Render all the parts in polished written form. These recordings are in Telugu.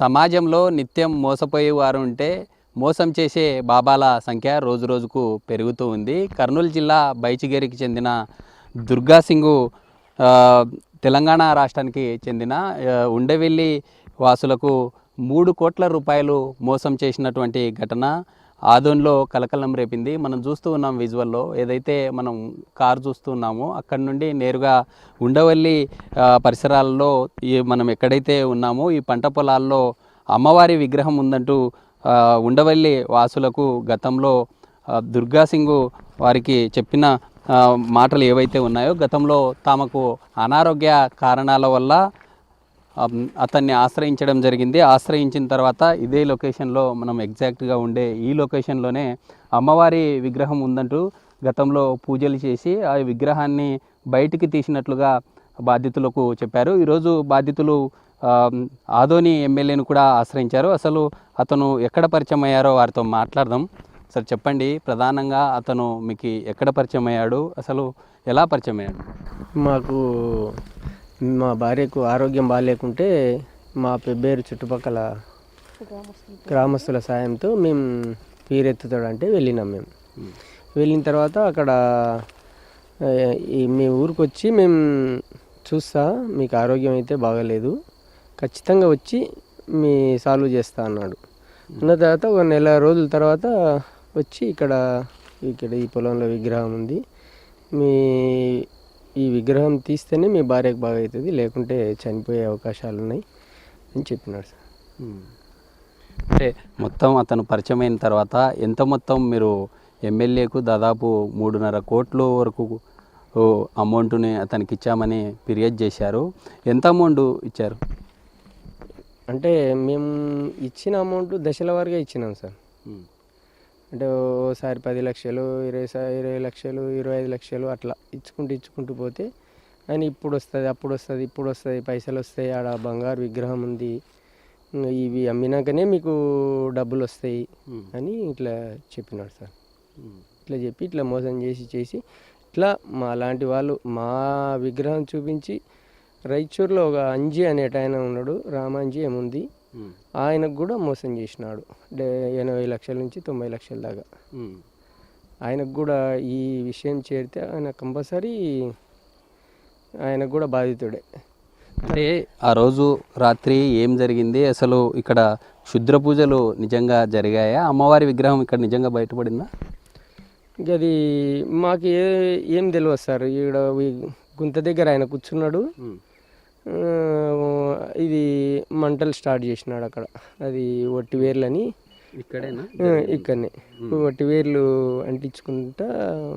సమాజంలో నిత్యం మోసపోయే వారు ఉంటే మోసం చేసే బాబాల సంఖ్య రోజు రోజుకు పెరుగుతూ ఉంది. కర్నూలు జిల్లా బైచిగేరికి చెందిన దుర్గా సింగు ఆ, తెలంగాణ రాష్ట్రానికి చెందిన ఉండవెల్లి వాసులకు 3 కోట్ల రూపాయలు మోసం చేసినటువంటి ఘటన ఆదోన్లో కలకలం రేపింది. మనం చూస్తూ ఉన్నాం విజువల్లో, ఏదైతే మనం కారు చూస్తూ ఉన్నామో అక్కడి నుండి నేరుగా ఉండవల్లి పరిసరాల్లో మనం ఎక్కడైతే ఉన్నామో ఈ పంట పొలాల్లో అమ్మవారి విగ్రహం ఉందంటూ ఉండవల్లి వాసులకు గతంలో దుర్గా సింగు వారికి చెప్పిన మాటలు ఏవైతే ఉన్నాయో, గతంలో తమకు అనారోగ్య కారణాల వల్ల అతన్ని ఆశ్రయించడం జరిగింది. ఆశ్రయించిన తర్వాత ఇదే లొకేషన్లో మనం ఎగ్జాక్ట్గా ఉండే ఈ లొకేషన్లోనే అమ్మవారి విగ్రహం ఉందంటూ గతంలో పూజలు చేసి ఆ విగ్రహాన్ని బయటికి తీసినట్లుగా బాధితులకు చెప్పారు. ఈరోజు బాధితులు ఆదోని ఎమ్మెల్యేను కూడా ఆశ్రయించారు. అసలు అతను ఎక్కడ పరిచయం అయ్యారో వారితో మాట్లాడదాం. సార్ చెప్పండి, ప్రధానంగా అతను మీకు ఎక్కడ పరిచయం అయ్యాడు, అసలు ఎలా పరిచయం అయ్యాడు? మాకు మా భార్యకు ఆరోగ్యం బాగాలేకుంటే మా పెబ్బేరు చుట్టుపక్కల గ్రామస్తుల సాయంతో మేము పీరెత్తుతాడంటే వెళ్ళినాం. మేము వెళ్ళిన తర్వాత అక్కడ మీ ఊరికి వచ్చి మేము చూస్తా, మీకు ఆరోగ్యం అయితే బాగాలేదు, ఖచ్చితంగా వచ్చి మీ సాల్వ్ చేస్తా అన్నాడు. అన్న తర్వాత ఒక నెల రోజుల తర్వాత వచ్చి ఇక్కడ ఈ పొలంలో విగ్రహం ఉంది, ఈ విగ్రహం తీస్తేనే మీ భార్యకు బాగా అవుతుంది, లేకుంటే చనిపోయే అవకాశాలు ఉన్నాయి అని చెప్పినాడు సార్. అంటే మొత్తం అతను పరిచయం అయిన తర్వాత ఎంత మొత్తం మీరు ఎమ్మెల్యేకు దాదాపు 3.5 కోట్ల వరకు అమౌంట్ని అతనికి ఇచ్చామని ఫిర్యాదు చేశారు. ఎంత అమౌంట్ ఇచ్చారు? అంటే మేము ఇచ్చిన అమౌంట్ దశల వారీగా ఇచ్చినాం సార్. అంటే ఓసారి 10 లక్షలు, 20 లక్షలు, 25 లక్షలు అట్లా ఇచ్చుకుంటూ పోతే అని ఇప్పుడు వస్తుంది, అప్పుడు వస్తుంది, ఇప్పుడు వస్తుంది, పైసలు వస్తాయి, ఆడ బంగారు విగ్రహం ఉంది, ఇవి అమ్మినాకనే మీకు డబ్బులు వస్తాయి అని ఇట్లా చెప్పినాడు సార్. ఇట్లా చెప్పి ఇట్లా మోసం చేసి ఇట్లా మా లాంటి వాళ్ళు మా విగ్రహం చూపించి రైచూర్లో ఒక అంజీ అనేట ఆయన ఉన్నాడు, రామాంజీ ఏముంది, ఆయనకు కూడా మోసం చేసినాడు. 80 లక్షల నుంచి 90 లక్షల దాకా. ఆయనకు కూడా ఈ విషయం చేరితే ఆయన కంపల్సరీ ఆయనకు కూడా బాధితుడే. అంటే ఆ రోజు రాత్రి ఏం జరిగింది, అసలు ఇక్కడ క్షుద్ర పూజలు నిజంగా జరిగాయా, అమ్మవారి విగ్రహం ఇక్కడ నిజంగా బయటపడిందా? ఇంకా అది మాకు ఏం తెలియదు సార్. ఈడ గుంత దగ్గర ఆయన కూర్చున్నాడు, ఇది మంటలు స్టార్ట్ చేసినాడు అక్కడ. అది వట్టి వేర్లని ఇక్కడనే వట్టి వేర్లు అంటించుకుంటా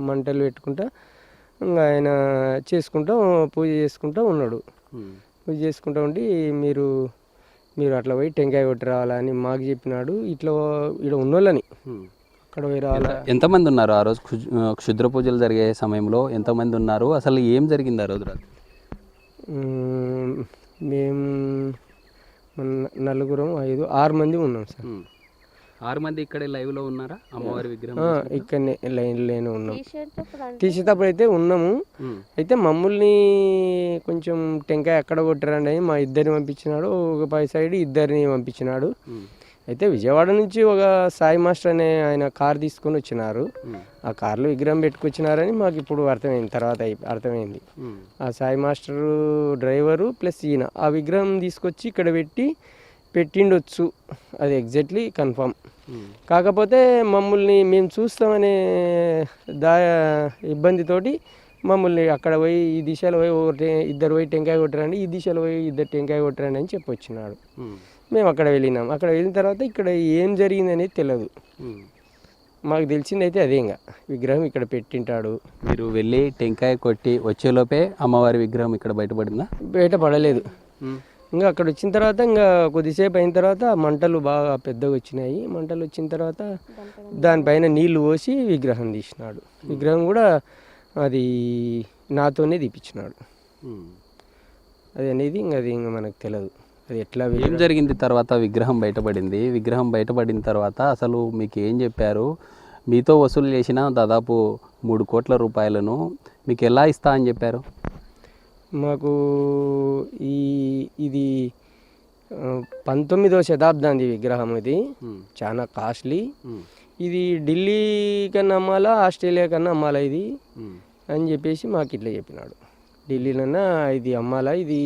మంటలు పెట్టుకుంటా ఇంకా ఆయన పూజ చేసుకుంటా ఉన్నాడు. పూజ చేసుకుంటా ఉండి మీరు అట్లా పోయి టెంకాయ కొట్టి రావాలని మాకు చెప్పినాడు. ఇట్లా ఇక్కడ ఉన్నోళ్ళని అక్కడ పోయి రావాలా. ఎంతమంది ఉన్నారు ఆ రోజు క్షుద్ర పూజలు జరిగే సమయంలో? ఎంతమంది ఉన్నారు, అసలు ఏం జరిగింది ఆ రోజు రాత్రి? మేము 4, 5, 6 మంది ఉన్నాం సార్. 6 మంది ఇక్కడే లైవ్లో ఉన్నారా? అమ్మవారి విగ్రహం ఇక్కడనే లైన్లోనే ఉన్నాం. తీసేటప్పుడు అయితే ఉన్నాము. అయితే మమ్మల్ని కొంచెం టెంకాయ ఎక్కడ కొట్టారండి అని మా ఇద్దరిని పంపించినాడు, ఒక 10 సైడ్ ఇద్దరిని పంపించినాడు. అయితే విజయవాడ నుంచి ఒక సాయి మాస్టర్ అనే ఆయన కారు తీసుకొని వచ్చినారు. ఆ కార్లో విగ్రహం పెట్టుకొచ్చినారని మాకు ఇప్పుడు అర్థమైంది. ఆ సాయి మాస్టరు డ్రైవరు ప్లస్ ఈయన ఆ విగ్రహం తీసుకొచ్చి ఇక్కడ పెట్టిండొచ్చు, అది ఎగ్జాక్ట్లీ కన్ఫామ్. కాకపోతే మమ్మల్ని మేము చూస్తామనే ఇబ్బందితోటి మమ్మల్ని అక్కడ పోయి ఈ దిశలో పోయి ఇద్దరు పోయి టెంకాయ కొట్టరండి, ఈ దిశలో పోయి ఇద్దరు టెంకాయ కొట్టరండి అని చెప్పొచ్చినాడు. మేము అక్కడ వెళ్ళినాం. అక్కడ వెళ్ళిన తర్వాత ఇక్కడ ఏం జరిగింది అనేది తెలియదు. మాకు తెలిసింది అయితే అదే, ఇంకా విగ్రహం ఇక్కడ పెట్టింటాడు. మీరు వెళ్ళి టెంకాయ కొట్టి వచ్చేలోపే అమ్మవారి విగ్రహం ఇక్కడ బయటపడిందా? బయటపడలేదు. ఇంకా అక్కడ వచ్చిన తర్వాత ఇంకా కొద్దిసేపు అయిన తర్వాత మంటలు బాగా పెద్దగా వచ్చినాయి. మంటలు వచ్చిన తర్వాత దానిపైన నీళ్లు పోసి విగ్రహం తీసినాడు. విగ్రహం కూడా అది నాతోనే తీపిచ్చినాడు. అది అనేది ఇంకా మనకు తెలియదు అది ఎట్లా ఏం జరిగింది. తర్వాత విగ్రహం బయటపడింది. విగ్రహం బయటపడిన తర్వాత అసలు మీకు ఏం చెప్పారు? మీతో వసూలు చేసిన దాదాపు 3 కోట్ల రూపాయలను మీకు ఎలా ఇస్తా అని చెప్పారు? మాకు ఇది 19వ శతాబ్దానికి విగ్రహం ఇది. చాలా కాస్ట్లీ. ఇది ఢిల్లీ కన్నా అమ్మాలా, ఆస్ట్రేలియా కన్నా అమ్మాలా ఇది అని చెప్పేసి మాకు ఇట్లా చెప్పినాడు. ఢిల్లీలన్నా ఇది అమ్మాలా, ఇది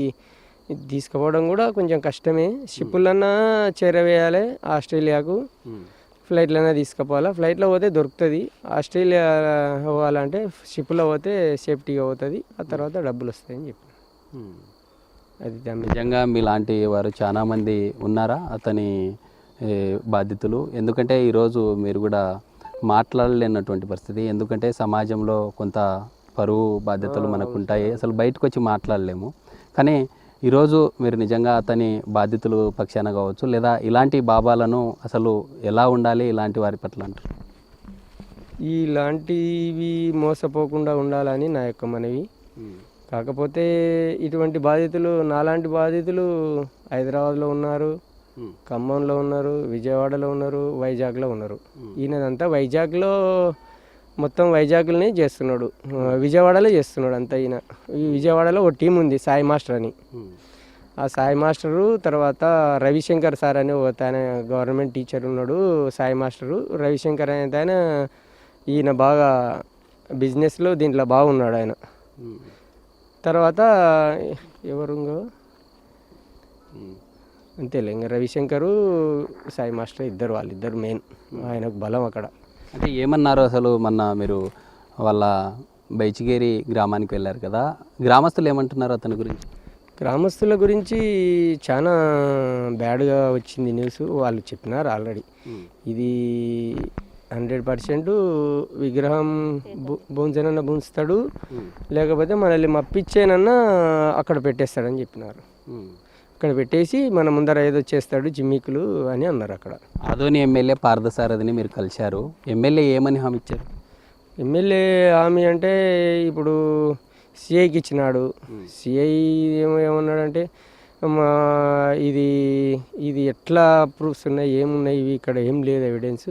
తీసుకుపోవడం కూడా కొంచెం కష్టమే. షిప్పులన్నా చేరవేయాలి ఆస్ట్రేలియాకు, ఫ్లైట్లన్నా తీసుకుపోవాలా. ఫ్లైట్లో పోతే దొరుకుతుంది, ఆస్ట్రేలియా పోవాలంటే షిప్లో పోతే సేఫ్టీగా పోతుంది, ఆ తర్వాత డబ్బులు వస్తాయని చెప్పి. అది నిజంగా మీలాంటి వారు చాలామంది ఉన్నారా అతని బాధితులు? ఎందుకంటే ఈరోజు మీరు కూడా మాట్లాడలేనటువంటి పరిస్థితి, ఎందుకంటే సమాజంలో కొంత పరువు బాధ్యతలు మనకు ఉంటాయి, అసలు బయటకు వచ్చి మాట్లాడలేము. కానీ ఈరోజు మీరు నిజంగా అతని బాధితులు పక్షాన కావచ్చు, లేదా ఇలాంటి బాబాలను అసలు ఎలా ఉండాలి ఇలాంటి వారి పట్ల అంటారు? ఇలాంటివి మోసపోకుండా ఉండాలని నా యొక్క మనవి. కాకపోతే ఇటువంటి బాధితులు, నాలాంటి బాధితులు హైదరాబాద్లో ఉన్నారు, ఖమ్మంలో ఉన్నారు, విజయవాడలో ఉన్నారు, వైజాగ్లో ఉన్నారు. ఈయనదంతా వైజాగ్లో, మొత్తం వైజాగ్లోనే చేస్తున్నాడు, విజయవాడలో చేస్తున్నాడు అంతా. ఈయన ఈ విజయవాడలో ఒక టీం ఉంది, సాయి మాస్టర్ అని. ఆ సాయి మాస్టరు తర్వాత రవిశంకర్ సార్ అని ఒక ఆయన గవర్నమెంట్ టీచర్ ఉన్నాడు, సాయి మాస్టరు. రవిశంకర్ అనే ఆయన ఈయన బాగా బిజినెస్లో దీంట్లో బాగున్నాడు ఆయన. తర్వాత ఎవరు అంతేలే, ఇంకా రవిశంకరు సాయి మాస్టర్ ఇద్దరు, వాళ్ళిద్దరు మెయిన్, ఆయనకు బలం అక్కడ. అంటే ఏమన్నారు అసలు? మొన్న మీరు వాళ్ళ బైచిగేరి గ్రామానికి వెళ్ళారు కదా, గ్రామస్తులు ఏమంటున్నారు అతని గురించి? గ్రామస్తుల గురించి చాలా బ్యాడ్గా వచ్చింది న్యూస్. వాళ్ళు చెప్పినారు ఆల్రెడీ, ఇది 100% విగ్రహం బూంచనన్నా బూంచుతాడు, లేకపోతే మనల్ని మప్పిచ్చేనన్నా అక్కడ పెట్టేస్తాడని చెప్పినారు. అక్కడ పెట్టేసి మన ముందర ఏదో చేస్తాడు జిమ్మికులు అని అన్నారు అక్కడ. ఆదోని ఎమ్మెల్యే పార్థసారథిని మీరు కలిశారు, ఎమ్మెల్యే ఏమని హామీ ఇచ్చారు? ఎమ్మెల్యే హామీ అంటే ఇప్పుడు సిఐకి ఇచ్చినాడు. సిఐ ఏమన్నాడంటే, ఇది ఎట్లా ప్రూఫ్స్ ఉన్నాయి, ఏమున్నాయి, ఇవి ఇక్కడ ఏం లేదు ఎవిడెన్స్,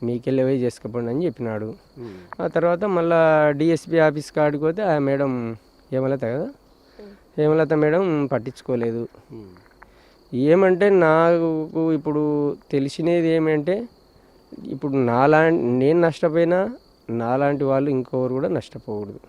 మీకెళ్ళి చేసుకుపోండి అని చెప్పినాడు. ఆ తర్వాత మళ్ళీ డిఎస్పీ ఆఫీస్ కాడికి పోతే ఆ మేడం హేమలత కదా, హేమలత మేడం పట్టించుకోలేదు. ఏమంటే నాకు ఇప్పుడు తెలిసినది ఏమంటే, ఇప్పుడు నేను నష్టపోయినా నాలాంటి వాళ్ళు ఇంకొకరు కూడా నష్టపోకూడదు.